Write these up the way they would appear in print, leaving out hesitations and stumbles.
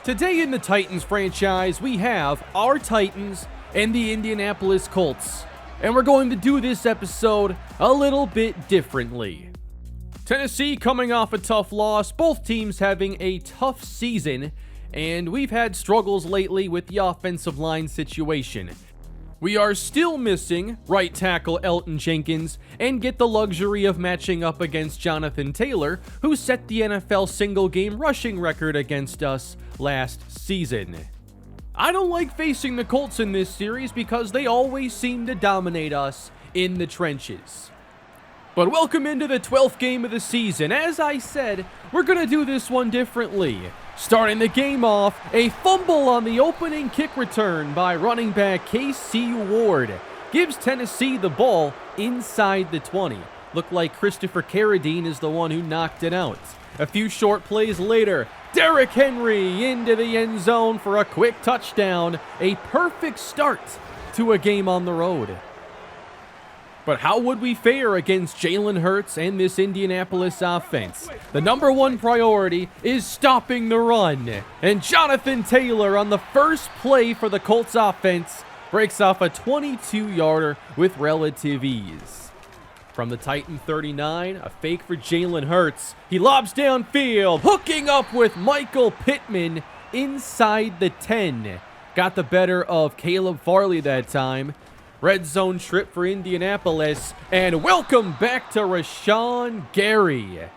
Today in the Titans franchise, we have our Titans and the Indianapolis Colts. And we're going to do this episode a little bit differently. Tennessee coming off a tough loss, both teams having a tough season, and we've had struggles lately with the offensive line situation. We are still missing right tackle Elgton Jenkins and get the luxury of matching up against Jonathan Taylor, who set the NFL single-game rushing record against us last season. I don't like facing the Colts in this series because they always seem to dominate us in the trenches. But welcome into the 12th game of the season. As I said, we're going to do this one differently. Starting the game off, a fumble on the opening kick return by running back K.C. Ward gives Tennessee the ball inside the 20. Looked like Christopher Carradine is the one who knocked it out. A few short plays later, Derrick Henry into the end zone for a quick touchdown. A perfect start to a game on the road. But how would we fare against Jalen Hurts and this Indianapolis offense? The number one priority is stopping the run. And Jonathan Taylor on the first play for the Colts offense breaks off a 22-yarder with relative ease. From the Titan 39, a fake for Jalen Hurts. He lobs downfield, hooking up with Michael Pittman inside the 10. Got the better of Caleb Farley that time. Red zone trip for Indianapolis, and welcome back to Rashawn Gary.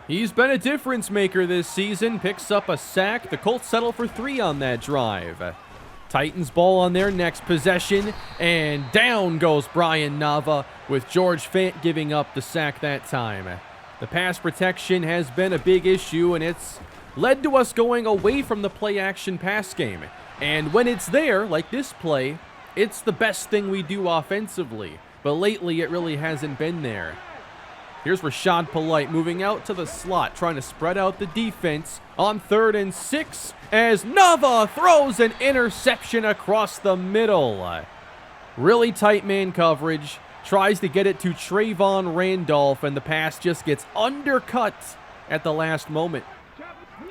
He's been a difference maker this season, picks up a sack. The Colts settle for 3 on that drive. Titans ball on their next possession, and down goes Brian Nava, with George Fant giving up the sack that time. The pass protection has been a big issue, and it's led to us going away from the play-action pass game. And when it's there, like this play, it's the best thing we do offensively, but lately it really hasn't been there. Here's Rashad Polite moving out to the slot, trying to spread out the defense on 3rd and 6 as Nava throws an interception across the middle. Really tight man coverage, tries to get it to Trayvon Randolph, and the pass just gets undercut at the last moment.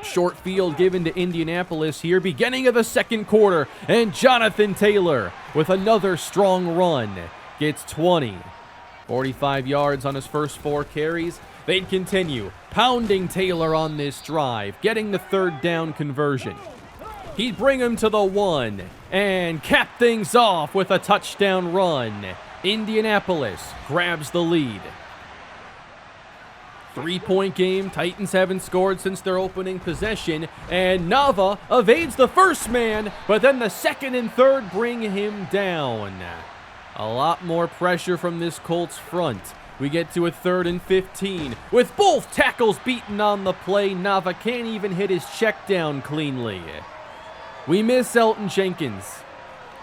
Short field given to Indianapolis here, beginning of the second quarter, and Jonathan Taylor with another strong run gets 20. 45 yards on his first 4 carries. They'd continue pounding Taylor on this drive, getting the 3rd down conversion. He'd bring him to the 1 and cap things off with a touchdown run. Indianapolis grabs the lead. 3-point game. Titans haven't scored since their opening possession, and Nava evades the first man, but then the 2nd and 3rd bring him down. A lot more pressure from this Colts front. We get to a 3rd and 15. With both tackles beaten on the play, Nava can't even hit his check down cleanly. We miss Elgton Jenkins,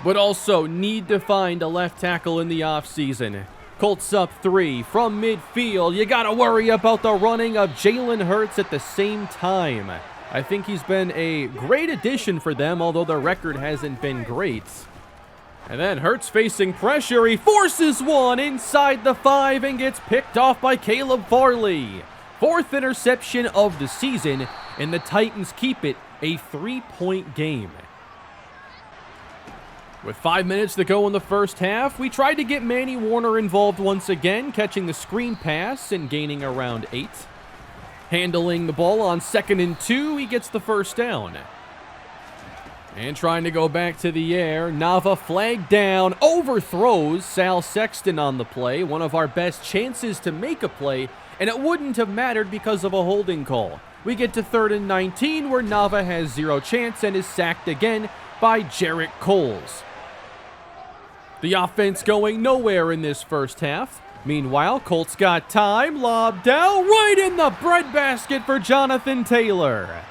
but also need to find a left tackle in the offseason. Colts up 3 from midfield. You gotta worry about the running of Jalen Hurts at the same time. I think he's been a great addition for them, although their record hasn't been great. And then Hurts facing pressure. He forces one inside the 5 and gets picked off by Caleb Farley. 4th interception of the season, and the Titans keep it a 3-point game. With 5 minutes to go in the first half, we tried to get Manny Warner involved once again, catching the screen pass and gaining around 8. Handling the ball on 2nd and 2, he gets the first down. And trying to go back to the air, Nava flagged down, overthrows Sal Sexton on the play, one of our best chances to make a play, and it wouldn't have mattered because of a holding call. We get to 3rd and 19, where Nava has 0 chance and is sacked again by Jarrett Coles. The offense going nowhere in this first half. Meanwhile, Colts got time, lobbed out right in the breadbasket for Jonathan Taylor.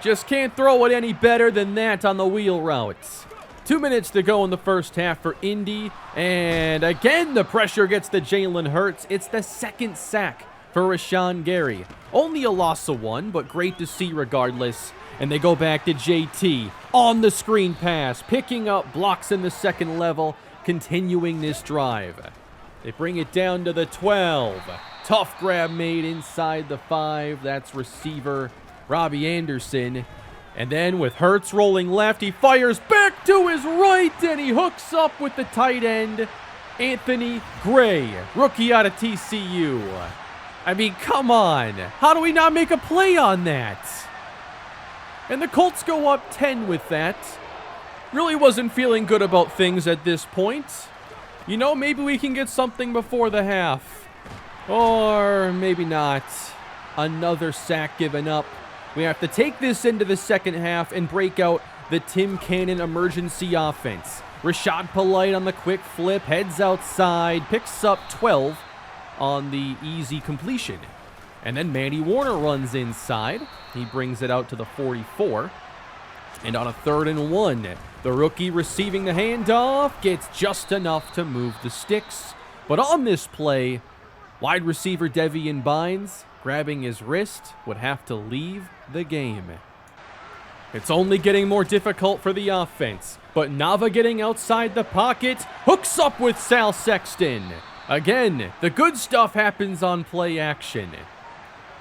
Just can't throw it any better than that on the wheel routes. 2 minutes to go in the first half for Indy, and again the pressure gets to Jalen Hurts. It's the 2nd sack for Rashawn Gary. Only a loss of 1, but great to see regardless. And they go back to JT on the screen pass, picking up blocks in the 2nd level, continuing this drive. They bring it down to the 12. Tough grab made inside the 5. That's receiver Robbie Anderson. And then with Hurts rolling left, he fires back to his right, and he hooks up with the tight end, Anthony Gray, rookie out of TCU. I mean, come on. How do we not make a play on that? And the Colts go up 10 with that. Really wasn't feeling good about things at this point. You know, maybe we can get something before the half. Or maybe not. Another sack given up. We have to take this into the second half and break out the Tim Cannon emergency offense. Rashad Polite on the quick flip, heads outside, picks up 12 on the easy completion. And then Manny Warner runs inside. He brings it out to the 44. And on a 3rd and 1, the rookie receiving the handoff gets just enough to move the sticks. But on this play, wide receiver Devian Bynes, grabbing his wrist, would have to leave the game. It's only getting more difficult for the offense, but Nava getting outside the pocket, hooks up with Sal Sexton. Again, the good stuff happens on play action.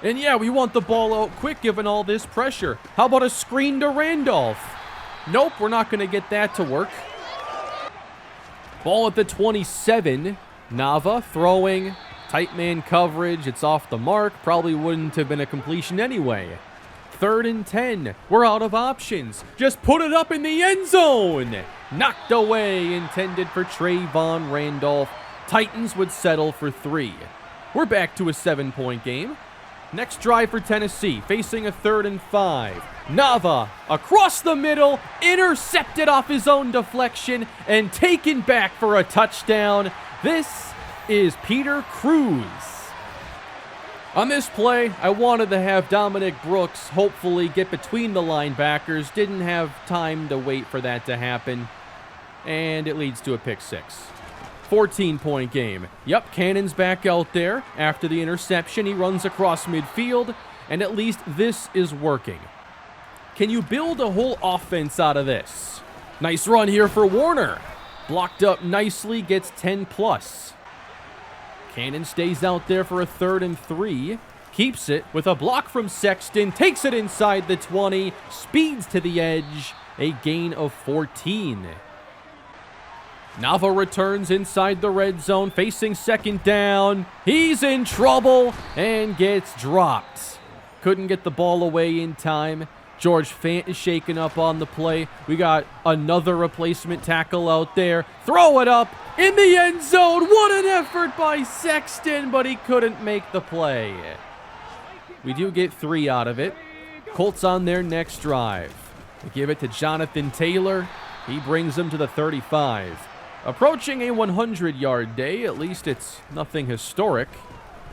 And yeah, we want the ball out quick given all this pressure. How about a screen to Randolph? Nope, we're not going to get that to work. Ball at the 27. Nava throwing. Tight man coverage. It's off the mark. Probably wouldn't have been a completion anyway. 3rd and 10. We're out of options. Just put it up in the end zone. Knocked away. Intended for Trayvon Randolph. Titans would settle for 3. We're back to a 7-point game. Next drive for Tennessee, facing a 3rd and 5. Nava across the middle, intercepted off his own deflection, and taken back for a touchdown. This is Peter Cruz. On this play, I wanted to have Dominic Brooks hopefully get between the linebackers. Didn't have time to wait for that to happen, and it leads to a pick 6. 14-point game. Yep, Cannon's back out there. After the interception, he runs across midfield, and at least this is working. Can you build a whole offense out of this? Nice run here for Warner. Blocked up nicely, gets 10 plus. Cannon stays out there for a 3rd and 3. Keeps it with a block from Sexton, takes it inside the 20, speeds to the edge, a gain of 14. Nava returns inside the red zone, facing 2nd down. He's in trouble and gets dropped. Couldn't get the ball away in time. George Fant is shaken up on the play. We got another replacement tackle out there. Throw it up in the end zone. What an effort by Sexton, but he couldn't make the play. We do get 3 out of it. Colts on their next drive. They give it to Jonathan Taylor. He brings them to the 35. Approaching a 100-yard day, at least it's nothing historic.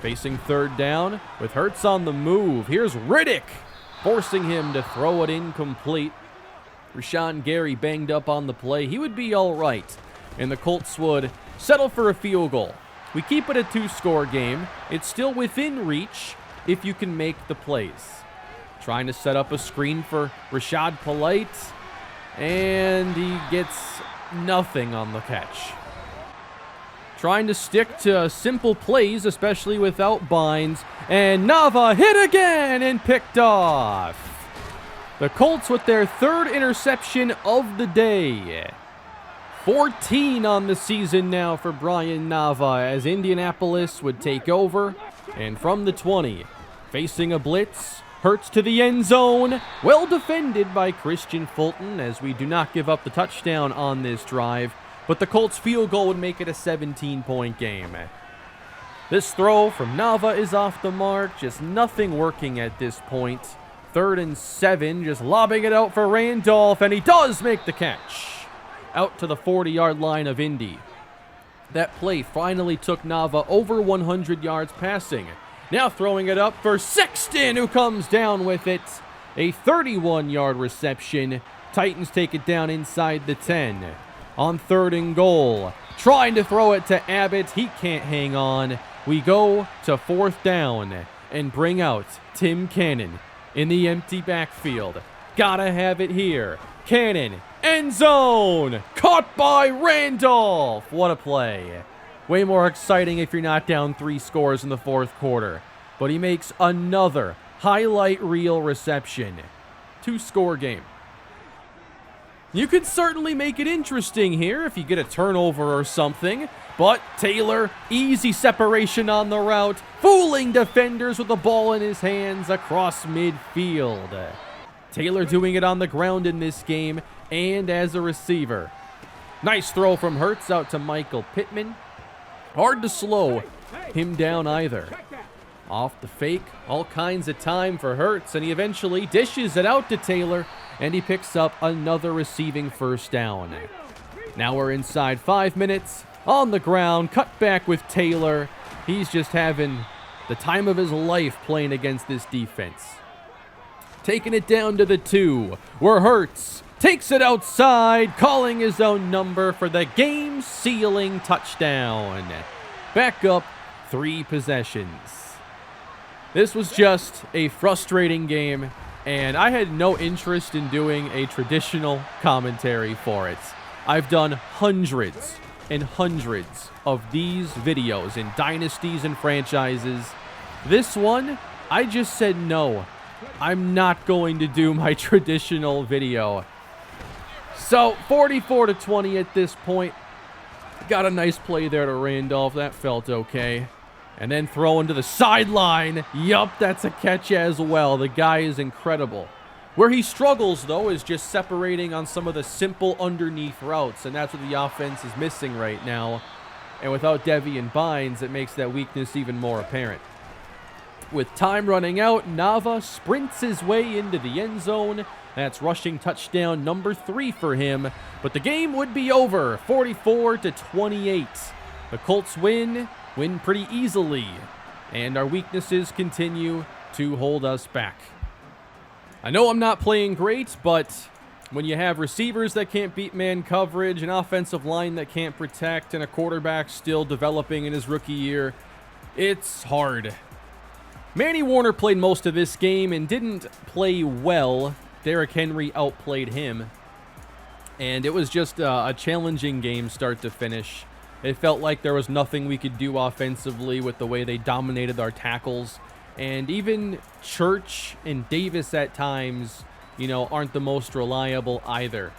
Facing 3rd down with Hurts on the move. Here's Riddick, forcing him to throw it incomplete. Rashawn Gary banged up on the play. He would be all right, and the Colts would settle for a field goal. We keep it a 2-score game. It's still within reach if you can make the plays. Trying to set up a screen for Rashad Polite, and he gets nothing on the catch. Trying to stick to simple plays, especially without Bynes, and Nava hit again and picked off. The Colts with their 3rd interception of the day. 14 on the season now for Brian Nava as Indianapolis would take over, and from the 20, facing a blitz, Hurts to the end zone. Well defended by Christian Fulton as we do not give up the touchdown on this drive. But the Colts field goal would make it a 17-point game. This throw from Nava is off the mark. Just nothing working at this point. 3rd and 7. Just lobbing it out for Randolph. And he does make the catch. Out to the 40-yard line of Indy. That play finally took Nava over 100 yards passing. Now throwing it up for Sexton, who comes down with it. A 31-yard reception. Titans take it down inside the 10. On 3rd and goal. Trying to throw it to Abbott. He can't hang on. We go to 4th down and bring out Tim Cannon in the empty backfield. Gotta have it here. Cannon, end zone. Caught by Randolph. What a play. Way more exciting if you're not down 3 scores in the 4th quarter. But he makes another highlight reel reception. two-score game. You could certainly make it interesting here if you get a turnover or something, but Taylor, easy separation on the route, fooling defenders with the ball in his hands across midfield. Taylor doing it on the ground in this game and as a receiver. Nice throw from Hurts out to Michael Pittman. Hard to slow him down either. Off the fake, all kinds of time for Hurts, and he eventually dishes it out to Taylor, and he picks up another receiving first down. Now we're inside 5 minutes, on the ground, cut back with Taylor. He's just having the time of his life playing against this defense. Taking it down to the 2, where Hurts takes it outside, calling his own number for the game-sealing touchdown. Back up 3 possessions. This was just a frustrating game, and I had no interest in doing a traditional commentary for it. I've done hundreds and hundreds of these videos in dynasties and franchises. This one, I just said no. I'm not going to do my traditional video. So, 44-20 at this point. Got a nice play there to Randolph. That felt okay. And then throwing to the sideline. Yup, that's a catch as well. The guy is incredible. Where he struggles, though, is just separating on some of the simple underneath routes, and that's what the offense is missing right now. And without Devian Bynes, it makes that weakness even more apparent. With time running out, Nava sprints his way into the end zone. That's rushing touchdown number 3 for him. But the game would be over, 44-28. The Colts win pretty easily. And our weaknesses continue to hold us back. I know I'm not playing great, but when you have receivers that can't beat man coverage, an offensive line that can't protect, and a quarterback still developing in his rookie year, it's hard. Manny Warner played most of this game and didn't play well. Derrick Henry outplayed him. And it was just a challenging game start to finish. It felt like there was nothing we could do offensively with the way they dominated our tackles. And even Church and Davis at times, aren't the most reliable either.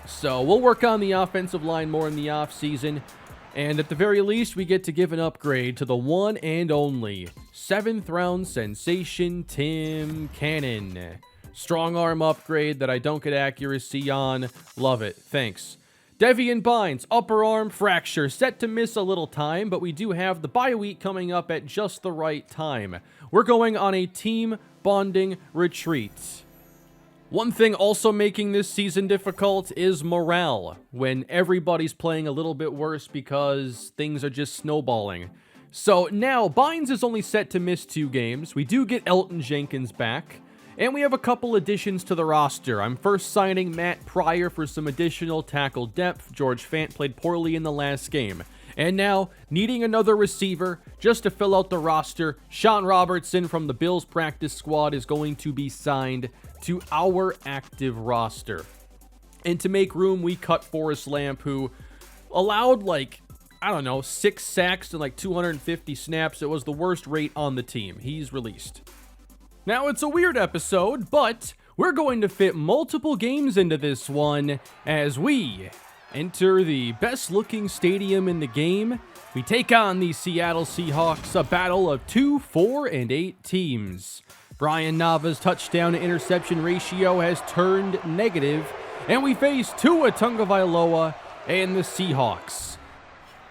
So we'll work on the offensive line more in the offseason. And at the very least, we get to give an upgrade to the one and only 7th round sensation Tim Cannon. Strong arm upgrade that I don't get accuracy on. Love it. Thanks. Devian Bynes, upper arm fracture, set to miss a little time, but we do have the bye week coming up at just the right time. We're going on a team bonding retreat. One thing also making this season difficult is morale, when everybody's playing a little bit worse because things are just snowballing. So now, Bynes is only set to miss 2 games. We do get Elgton Jenkins back. And we have a couple additions to the roster. I'm first signing Matt Pryor for some additional tackle depth. George Fant played poorly in the last game. And now, needing another receiver just to fill out the roster, Sean Robertson from the Bills practice squad is going to be signed to our active roster. And to make room, we cut Forrest Lamp, who allowed 6 sacks and 250 snaps. It was the worst rate on the team. He's released. Now, it's a weird episode, but we're going to fit multiple games into this one as we enter the best-looking stadium in the game. We take on the Seattle Seahawks, a battle of 2, 4, and 8 teams. Brian Nava's touchdown-to-interception ratio has turned negative, and we face Tua Tagovailoa and the Seahawks.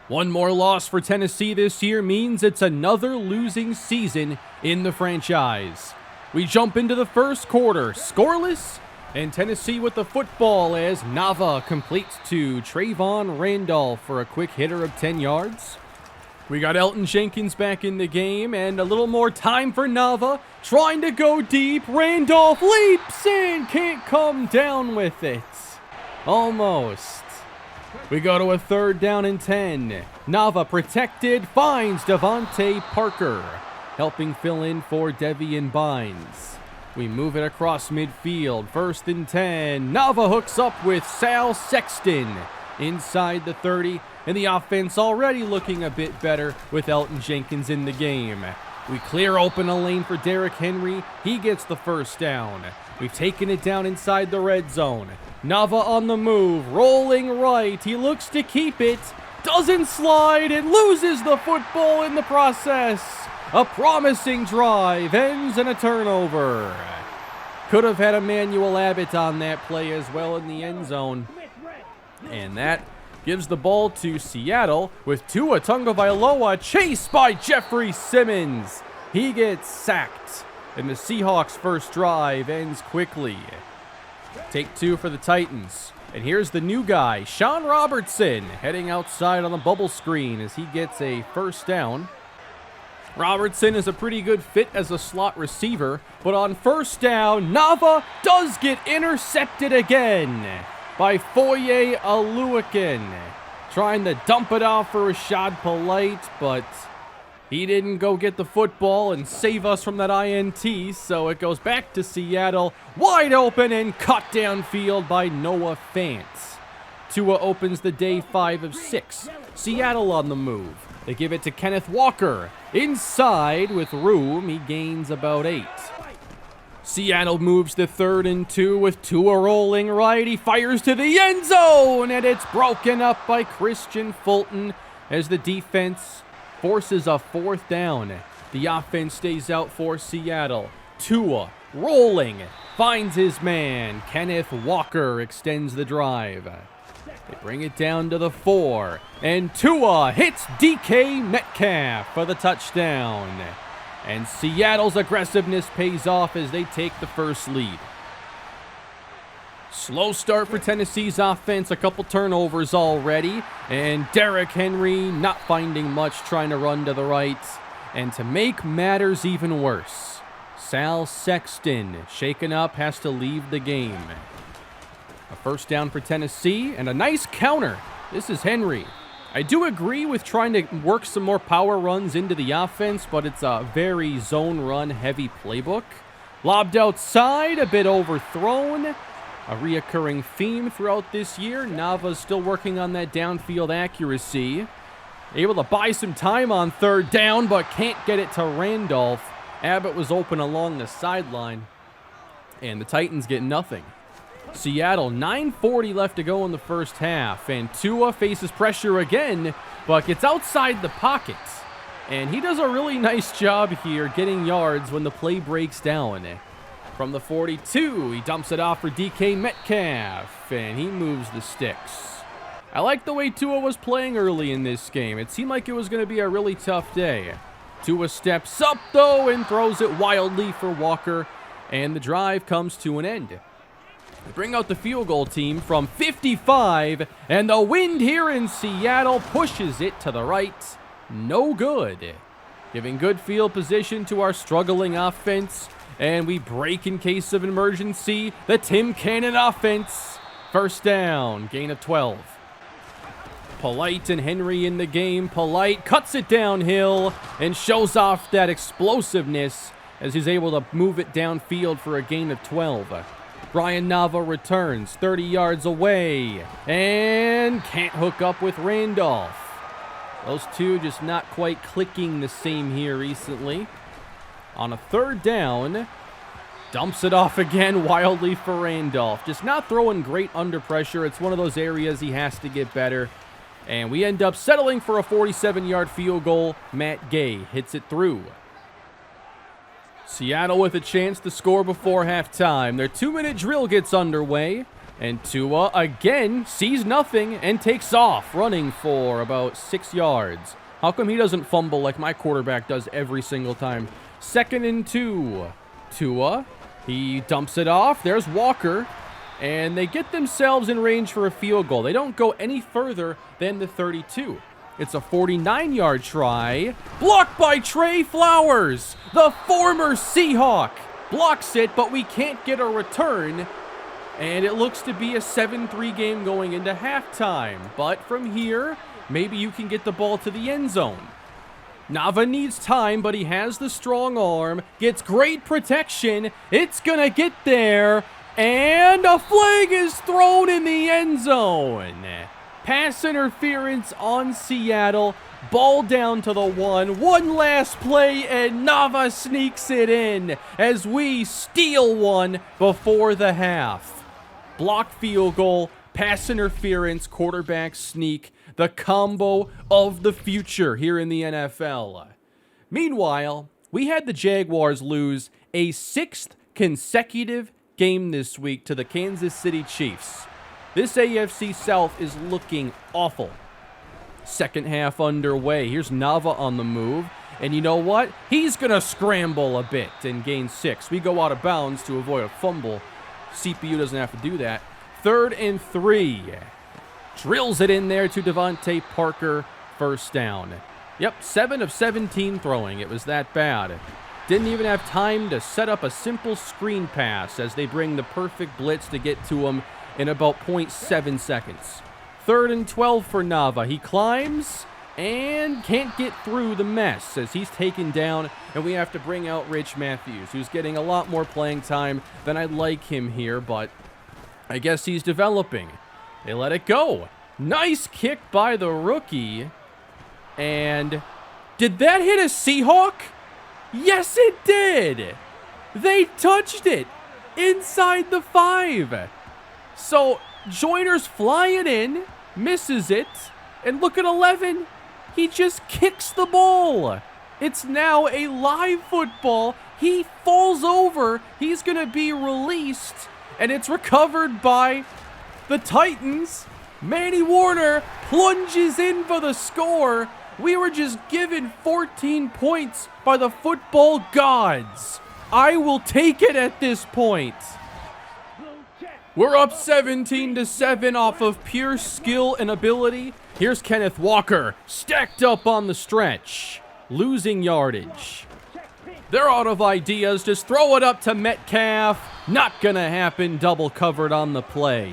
One more loss for Tennessee this year means it's another losing season in the franchise. We jump into the first quarter, scoreless, and Tennessee with the football as Nava completes to Trayvon Randolph for a quick hitter of 10 yards. We got Elgton Jenkins back in the game, and a little more time for Nava, trying to go deep. Randolph leaps and can't come down with it. Almost. We go to a 3rd down and 10. Nava protected, finds Devontae Parker, helping fill in for Devian Bynes. We move it across midfield, 1st and 10. Nava hooks up with Sal Sexton inside the 30, and the offense already looking a bit better with Elgton Jenkins in the game. We clear open a lane for Derrick Henry. He gets the first down. We've taken it down inside the red zone. Nava on the move, rolling right. He looks to keep it. Doesn't slide and loses the football in the process. A promising drive ends in a turnover. Could have had Emmanuel Abbott on that play as well in the end zone. And that gives the ball to Seattle with Tua Tagovailoa chased by Jeffrey Simmons. He gets sacked, and the Seahawks' first drive ends quickly. Take two for the Titans. And here's the new guy, Sean Robertson, heading outside on the bubble screen as he gets a first down. Robertson is a pretty good fit as a slot receiver, but on first down, Nava does get intercepted again by Foye Oluokun. Trying to dump it off for Rashad Polite, but he didn't go get the football and save us from that INT, so it goes back to Seattle, wide open and cut downfield by Noah Fant. Tua opens the day 5 of 6. Seattle on the move. They give it to Kenneth Walker. Inside with room, he gains about 8. Seattle moves to 3rd and 2 with Tua rolling right. He fires to the end zone, and it's broken up by Christian Fulton as the defense forces a 4th down. The offense stays out for Seattle. Tua rolling, finds his man. Kenneth Walker extends the drive. They bring it down to the 4, and Tua hits DK Metcalf for the touchdown. And Seattle's aggressiveness pays off as they take the first lead. Slow start for Tennessee's offense, a couple turnovers already, and Derrick Henry not finding much, trying to run to the right. And to make matters even worse, Sal Sexton, shaken up, has to leave the game. A first down for Tennessee, and a nice counter. This is Henry. I do agree with trying to work some more power runs into the offense, but it's a very zone run heavy playbook. Lobbed outside, a bit overthrown. A reoccurring theme throughout this year. Nava's still working on that downfield accuracy. Able to buy some time on 3rd down, but can't get it to Randolph. Abbott was open along the sideline, and the Titans get nothing. Seattle, 9:40 left to go in the first half, and Tua faces pressure again, but gets outside the pocket. And he does a really nice job here getting yards when the play breaks down. From the 42, he dumps it off for DK Metcalf, and he moves the sticks. I like the way Tua was playing early in this game. It seemed like it was going to be a really tough day. Tua steps up, though, and throws it wildly for Walker, and the drive comes to an end. They bring out the field goal team from 55, and the wind here in Seattle pushes it to the right. No good. Giving good field position to our struggling offense, and we break in case of emergency. The Tim Cannon offense. First down, gain of 12. Polite and Henry in the game. Polite cuts it downhill and shows off that explosiveness as he's able to move it downfield for a gain of 12. Brian Nava returns 30 yards away and can't hook up with Randolph. Those two just not quite clicking the same here recently. On a 3rd down, dumps it off again wildly for Randolph. Just not throwing great under pressure. It's one of those areas he has to get better. And we end up settling for a 47-yard field goal. Matt Gay hits it through. Seattle with a chance to score before halftime. Their 2-minute drill gets underway, and Tua again sees nothing and takes off, running for about 6 yards. How come he doesn't fumble like my quarterback does every single time? 2nd and 2. Tua, he dumps it off. There's Walker, and they get themselves in range for a field goal. They don't go any further than the 32. It's a 49-yard try. Blocked by Trey Flowers. The former Seahawk blocks it, but we can't get a return. And it looks to be a 7-3 game going into halftime. But from here, maybe you can get the ball to the end zone. Nava needs time, but he has the strong arm. Gets great protection. It's going to get there. And a flag is thrown in the end zone. Pass interference on Seattle. Ball down to the 1. One last play, and Nava sneaks it in as we steal one before the half. Block field goal, pass interference, quarterback sneak. The combo of the future here in the NFL. Meanwhile, we had the Jaguars lose a 6th consecutive game this week to the Kansas City Chiefs. This AFC South is looking awful. Second half underway. Here's Nava on the move. And you know what? He's going to scramble a bit and gain 6. We go out of bounds to avoid a fumble. CPU doesn't have to do that. 3rd and 3. Drills it in there to Devontae Parker. First down. Yep, 7 of 17 throwing. It was that bad. Didn't even have time to set up a simple screen pass as they bring the perfect blitz to get to him in about 0.7 seconds. 3rd and 12 for Nava. He climbs and can't get through the mess as he's taken down, and we have to bring out Rich Matthews, who's getting a lot more playing time than I'd like him here, but I guess he's developing. They let it go. Nice kick by the rookie. And did that hit a Seahawk? Yes, it did. They touched it inside the 5. So Joyner's flying in, misses it, and look at 11. He just kicks the ball. It's now a live football. He falls over. He's going to be released, and it's recovered by the Titans. Manny Warner plunges in for the score. We were just given 14 points by the football gods. I will take it at this point. We're up 17-7 off of pure skill and ability. Here's Kenneth Walker, stacked up on the stretch, losing yardage. They're out of ideas. Just throw it up to Metcalf. Not gonna happen. Double covered on the play.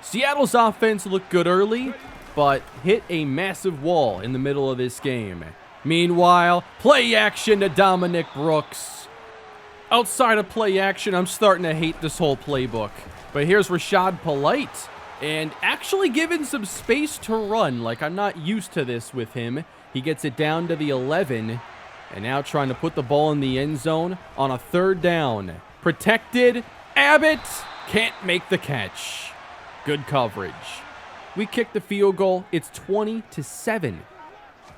Seattle's offense looked good early, but hit a massive wall in the middle of this game. Meanwhile, play action to Dominic Brooks. Outside of play action, I'm starting to hate this whole playbook. But here's Rashad Polite, and actually given some space to run. Like, I'm not used to this with him. He gets it down to the 11, and now trying to put the ball in the end zone on a 3rd down. Protected. Abbott can't make the catch. Good coverage. We kick the field goal. It's 20-7.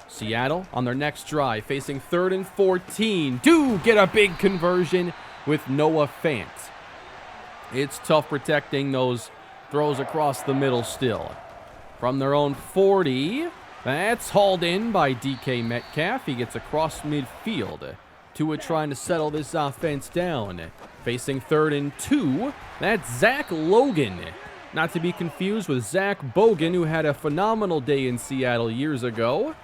Seattle on their next drive, facing 3rd and 14. Do get a big conversion with Noah Fant. It's tough protecting those throws across the middle still. From their own 40, that's hauled in by DK Metcalf. He gets across midfield. Tua trying to settle this offense down. Facing 3rd and 2, that's Zach Logan. Not to be confused with Zach Bogan, who had a phenomenal day in Seattle years ago.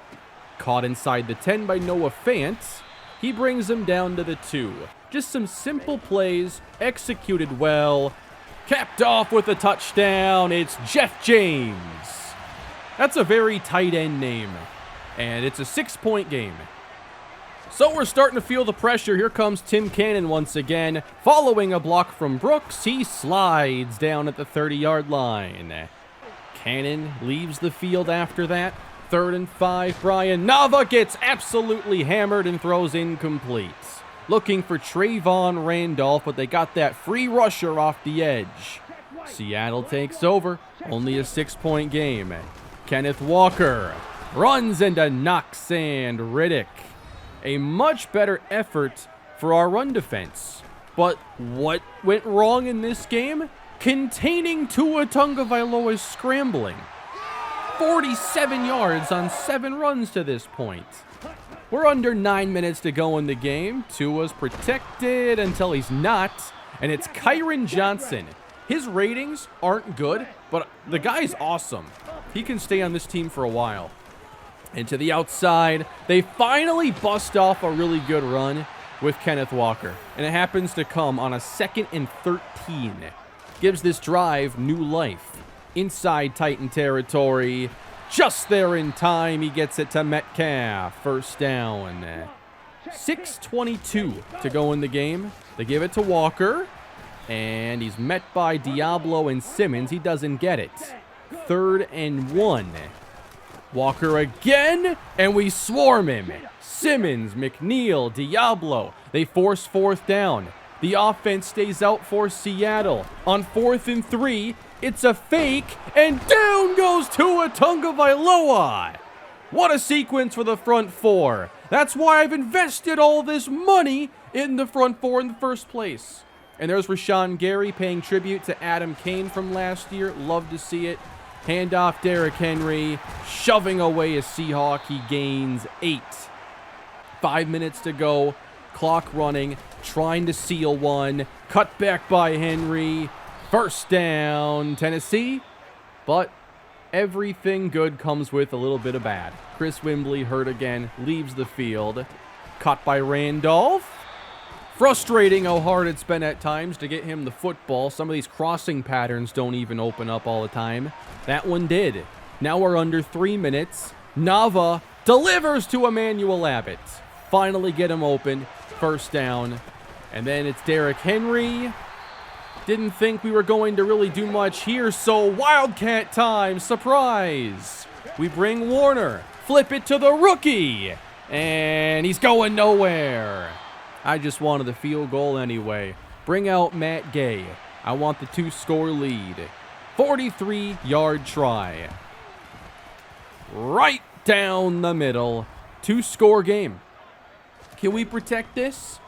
Caught inside the 10 by Noah Fant. He brings him down to the 2. Just some simple plays, executed well. Capped off with a touchdown. It's Jeff James. That's a very tight end name. And it's a 6-point game. So we're starting to feel the pressure. Here comes Tim Cannon once again. Following a block from Brooks, he slides down at the 30-yard line. Cannon leaves the field after that. 3rd and 5. Brian Nava gets absolutely hammered and throws incomplete. Looking for Trayvon Randolph, but they got that free rusher off the edge. Seattle takes over. Only a 6-point game. Kenneth Walker runs into Knox and Riddick. A much better effort for our run defense. But what went wrong in this game? Containing Tua Tagovailoa's scrambling. 47 yards on 7 runs to this point. We're under 9 minutes to go in the game. Tua's protected until he's not, and it's Kyron Johnson. His ratings aren't good, but the guy's awesome. He can stay on this team for a while. And to the outside, they finally bust off a really good run with Kenneth Walker, and it happens to come on a 2nd and 13. Gives this drive new life. Inside Titan territory. Just there in time, he gets it to Metcalf. First down. 6:22 to go in the game. They give it to Walker, and he's met by Diablo and Simmons. He doesn't get it. 3rd and 1. Walker again, and we swarm him. Simmons, McNeil, Diablo. They force 4th down. The offense stays out for Seattle. On 4th and 3, it's a fake, and down goes Tua Tagovailoa. What a sequence for the front four. That's why I've invested all this money in the front four in the first place. And there's Rashawn Gary paying tribute to Adam Kane from last year. Love to see it. Handoff Derrick Henry, shoving away a Seahawk. He gains 8. 5 minutes to go. Clock running, trying to seal one. Cut back by Henry. First down, Tennessee. But everything good comes with a little bit of bad. Chris Wembley hurt again, leaves the field. Caught by Randolph. Frustrating how hard it's been at times to get him the football. Some of these crossing patterns don't even open up all the time. That one did. Now we're under 3 minutes. Nava delivers to Emmanuel Abbott. Finally get him open. First down. And then it's Derrick Henry. Didn't think we were going to really do much here, so Wildcat time. Surprise. We bring Warner. Flip it to the rookie. And he's going nowhere. I just wanted the field goal anyway. Bring out Matt Gay. I want the 2-score lead. 43-yard try. Right down the middle. 2-score game. Can we protect this?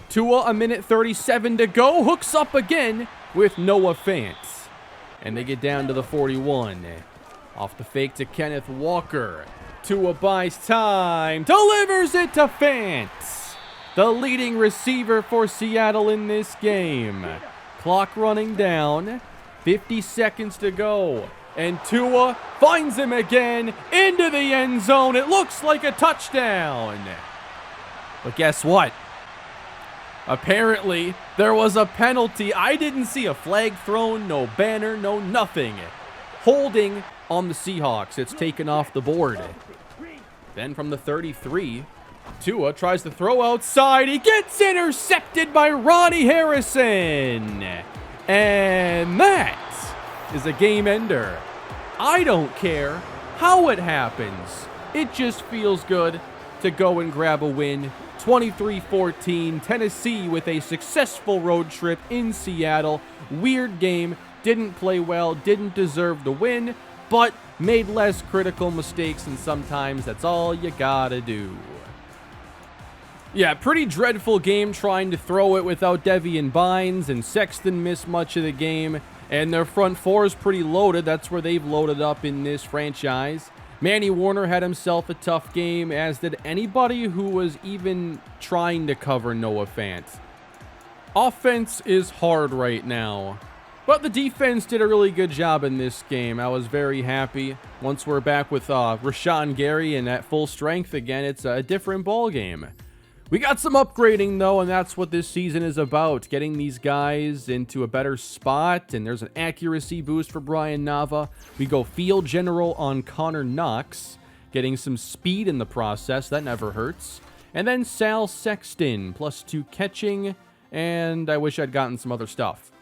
Tua, a minute 37 to go. Hooks up again with Noah Fant. And they get down to the 41. Off the fake to Kenneth Walker. Tua buys time. Delivers it to Fant. The leading receiver for Seattle in this game. Clock running down. 50 seconds to go. And Tua finds him again into the end zone. It looks like a touchdown. But guess what? Apparently, there was a penalty. I didn't see a flag thrown, no banner, no nothing. Holding on the Seahawks. It's taken off the board. Then from the 33, Tua tries to throw outside. He gets intercepted by Ronnie Harrison. And that is a game ender. I don't care how it happens. It just feels good to go and grab a win. 23-14, Tennessee with a successful road trip in Seattle. Weird game, didn't play well, didn't deserve the win, but made less critical mistakes, and sometimes that's all you gotta do. Yeah, pretty dreadful game trying to throw it without Devian Bynes, and Sexton missed much of the game, and their front four is pretty loaded. That's where they've loaded up in this franchise. Manny Warner had himself a tough game, as did anybody who was even trying to cover Noah Fant. Offense is hard right now, but the defense did a really good job in this game. I was very happy. Once we're back with Rashawn Gary and at full strength again, it's a different ball game. We got some upgrading, though, and that's what this season is about, getting these guys into a better spot, and there's an accuracy boost for Brian Nava. We go field general on Connor Knox, getting some speed in the process. That never hurts. And then Sal Sexton, +2 catching, and I wish I'd gotten some other stuff.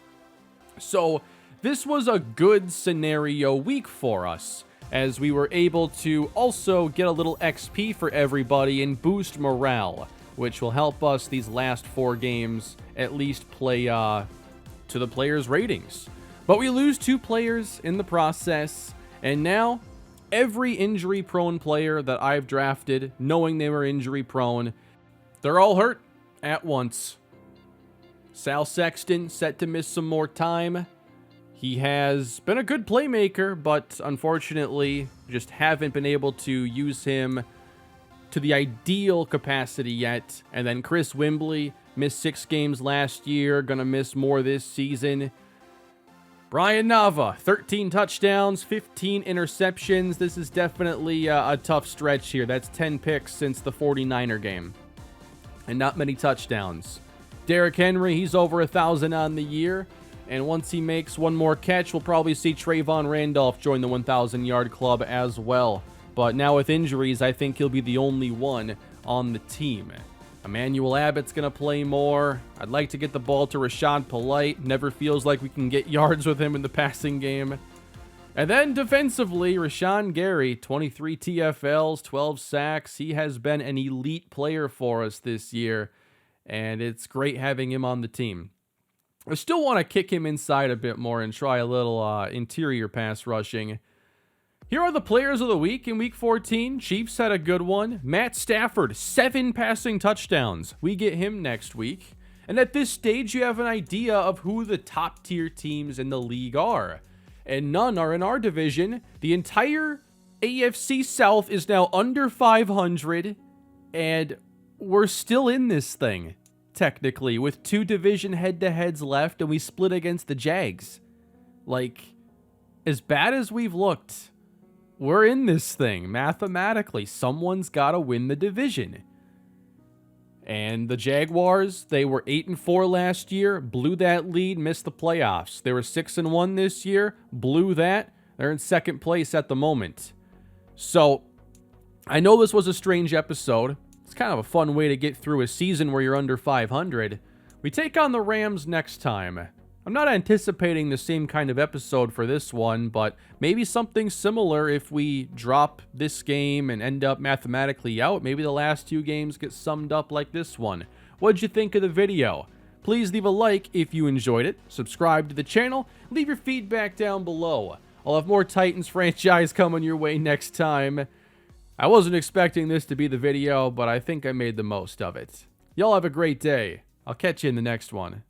So this was a good scenario week for us, as we were able to also get a little XP for everybody and boost morale, which will help us these last 4 games at least play to the players' ratings. But we lose 2 players in the process, and now every injury-prone player that I've drafted, knowing they were injury-prone, they're all hurt at once. Sal Sexton set to miss some more time. He has been a good playmaker, but unfortunately just haven't been able to use him to the ideal capacity yet. And then Chris Wembley missed 6 games last year, gonna miss more this season. Brian Nava, 13 touchdowns, 15 interceptions. This is definitely a tough stretch here. That's 10 picks since the 49er game, and not many touchdowns. Derrick Henry, he's over 1,000 on the year, and once he makes one more catch, we'll probably see Trayvon Randolph join the 1,000-yard club as well. But now with injuries, I think he'll be the only one on the team. Emmanuel Abbott's going to play more. I'd like to get the ball to Rashad Polite. Never feels like we can get yards with him in the passing game. And then defensively, Rashawn Gary, 23 TFLs, 12 sacks. He has been an elite player for us this year, and it's great having him on the team. I still want to kick him inside a bit more and try a little interior pass rushing. Here are the players of the week in Week 14. Chiefs had a good one. Matt Stafford, 7 passing touchdowns. We get him next week. And at this stage, you have an idea of who the top tier teams in the league are. And none are in our division. The entire AFC South is now under 500, and we're still in this thing, technically, with 2 division head-to-heads left, and we split against the Jags. Like, as bad as we've looked, we're in this thing, mathematically. Someone's got to win the division. And the Jaguars, they were 8-4 last year, blew that lead, missed the playoffs. They were 6-1 this year, blew that. They're in second place at the moment. So, I know this was a strange episode. It's kind of a fun way to get through a season where you're under 500. We take on the Rams next time. I'm not anticipating the same kind of episode for this one, but maybe something similar if we drop this game and end up mathematically out. Maybe the last 2 games get summed up like this one. What'd you think of the video? Please leave a like if you enjoyed it. Subscribe to the channel. Leave your feedback down below. I'll have more Titans franchise coming your way next time. I wasn't expecting this to be the video, but I think I made the most of it. Y'all have a great day. I'll catch you in the next one.